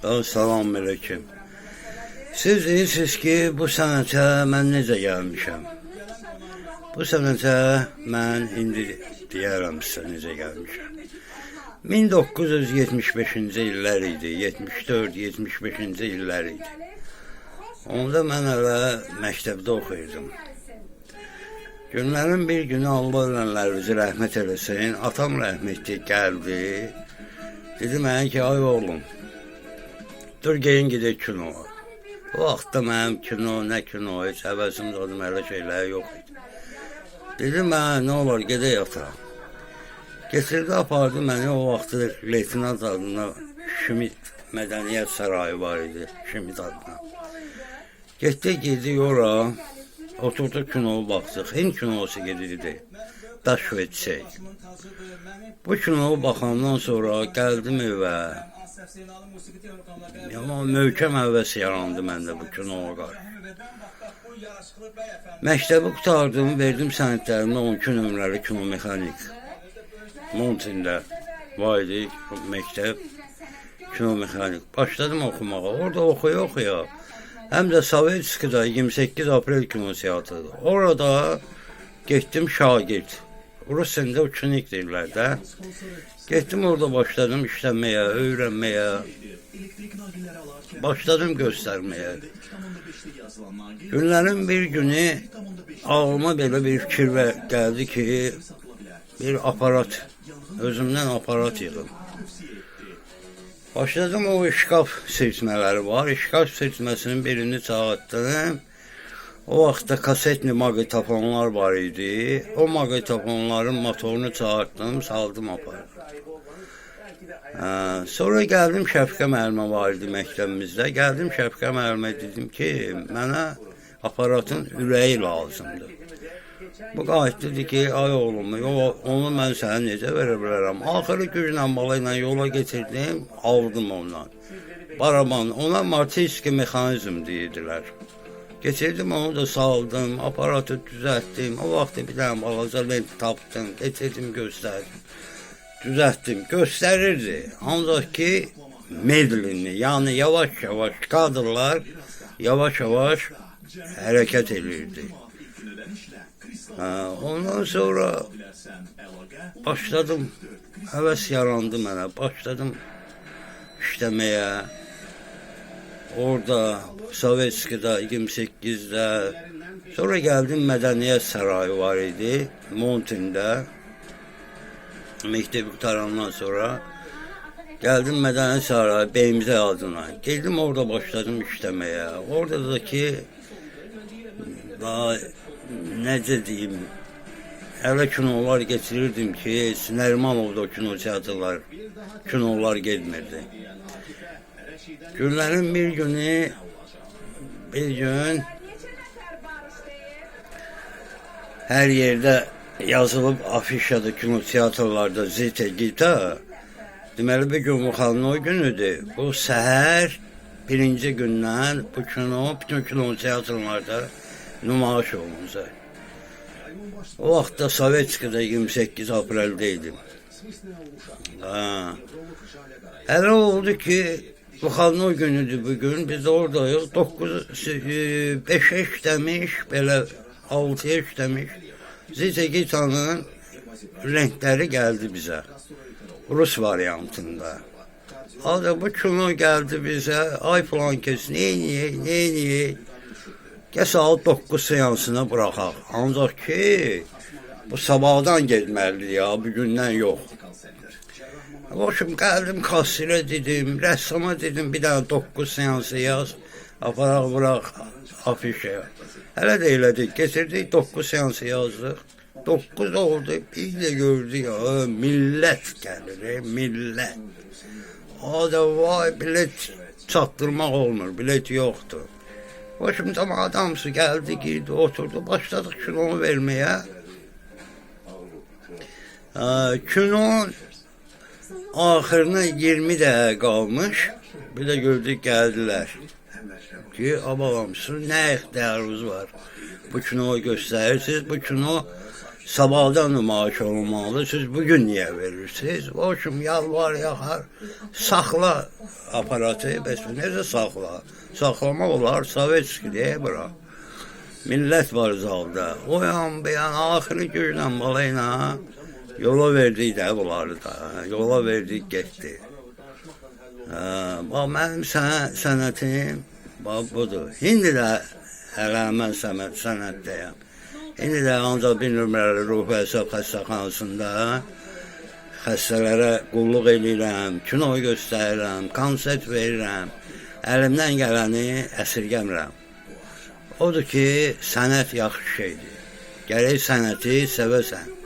Salam aleyküm. Siz deyirsiniz ki, bu sənətə mən necə gəlmişəm? Bu sənətə mən indi deyərəm sizə necə gəlmişəm. 1975-ci illər idi, 74-75-ci illər idi. Onda mən hələ məktəbdə oxuyurdum. Günlərin bir günü Allah ölənlərinizi rəhmət eləsin, atam rəhmətli gəldi. Dedi mənə ki, ay oğlum, dur gelin gedək kinoya. O vaxtda mənim kino, nə kino, heç həvəsim zadım, elə şeylər yox idi. Dedim mənə, nə olar, gedək ata. Getirdi, apardı məni, o vaxtda Leytinat adına Şimit Mədəniyyət Sarayı var idi, Şimit adına. Getdik, girdik ora, oturduq kinoya baxdıq. Hind kinosu gedirdi, Daş və Çiçək. Bu kinoya baxandan sonra gəldim evə. Möhkəm həvəs yarandı məndə bu kinoya qarşı. Məktəbi qutardım, verdim sənədlərimdə 12 nömrəli kino mexanik. Montində var idi məktəb, kino mexanik. Başladım oxumağa, orada oxuya. Həm də Sovetskidə 28 aprel kino teatrıdır. Orada getdim şagird. Rus dilində uçunik deyirlər də. Getdim orada başladım işləməyə, öyrənməyə. Başladım göstərməyə. Günlərin bir günü ağlıma belə bir fikir gəldi ki, bir aparat, özümdən aparat yığım. Başladım o işqaf seçmələri var. İşqaf seçməsinin birini çağırdım. O vaxtda kasetli maqnitofonlar var idi. O maqnitofonların motorunu çağırdım, saldım apardım. Sonra gəldim Şəfqə müəllimə var idi məktəbimizdə. Gəldim Şəfqə müəllimə dedim ki, mənə aparatın ürəyi lazımdır. Bu qayıt dedi ki, ay oğlum, onu mən sənə necə verə bilərəm? Axırı güclə bala ilə yola getirdim, aldım ondan. Baraban, ona martiyski mexanizm deyirdilər. Getirdim, onu da saldım, aparatı düzəltdim. O vaxtda bir dənə balaca lent tapdım, getirdim, göstərdim. Düzəltdim, göstərirdi. Ancaq ki, medlinli, yəni yavaş-yavaş kadrlar yavaş-yavaş hərəkət edirdi. Ondan sonra başladım, həvəs yarandı mənə, başladım işləməyə. Orada, Sovetskidə, 28-də, sonra gəldim Mədəniyyət Sarayı var idi, Montində, məktəbi qutarandan sonra. Gəldim Mədəniyyət Sarayı, Beymizə adına, geldim orada başladım işləməyə. Oradakı, necə deyim, hələ kinolar getirirdim ki, Nərmanovda kino teatrlar, kinolar gelmirdi. Günlərin bir gün hər yerdə yazılıb afişada, kino teatrlarda, Zita, Gita. Deməli, bir gün Vuxalın o günüdür. Bu səhər birinci gündən bu kino, bütün kino teatrlarda nümayiş olunacaq. O vaxtda Sovetskidə 28 apreldə idim. Hələ oldu ki, Vuxalın o günüdür bugün, biz oradayıq, 5'e işləmiş, belə 6'ya işləmiş, Zita Gita'nın renkləri gəldi bizə, Rus variantında. Adı bu kino gəldi bizə, ay falan kes, neyini, gəl saat 9 seansına bıraxaq. Ancaq ki, bu sabahdan gelməlidir ya, bugündən yox. Boşum gəldim kassirə dedim, rəssama dedim, bir dənə 9 seansı yaz, aparaq bıraq afişə. Hələ də elədik, getirdik 9 seansı yazdıq. 9 oldu, bir də gördük ya, millət gəlir, millət. Adı vay, bilet çatdırmaq olmur, bilet yoxdur. Boşum tam adamsı gəldi, girdi, oturdu, başladıq kinonu verməyə. Kinon axırına 20 dəqiqə qalmış, bir də gördük gəldilər ki, abalamsın, nə ixtiyarınız var? Bu kinoyu göstərirsiniz, bu kino sabahdan nümayiş olunmalı. Siz bugün niye verirsiniz? Hoşum yalvar yaxar. Saxla aparatı. Bəs necə saxla? Saxlama olar. Sovetskiyə bura. Millət var zalda. O yan beyan axırı güclə balayla yola verdik də bunları da. Yola verdik getdi. Bax mənim sənətim bax budur. İndi də hələ mən sənətdəyəm. İndi də ancaq bir nömrəli ruh və əsəb xəstəxanasında xəstələrə qulluq edirəm, kino göstərirəm, konsert verirəm. Əlimdən gələni əsirgəmirəm. Odur ki, sənət yaxşı şeydir. Gərək sənəti sevəsən.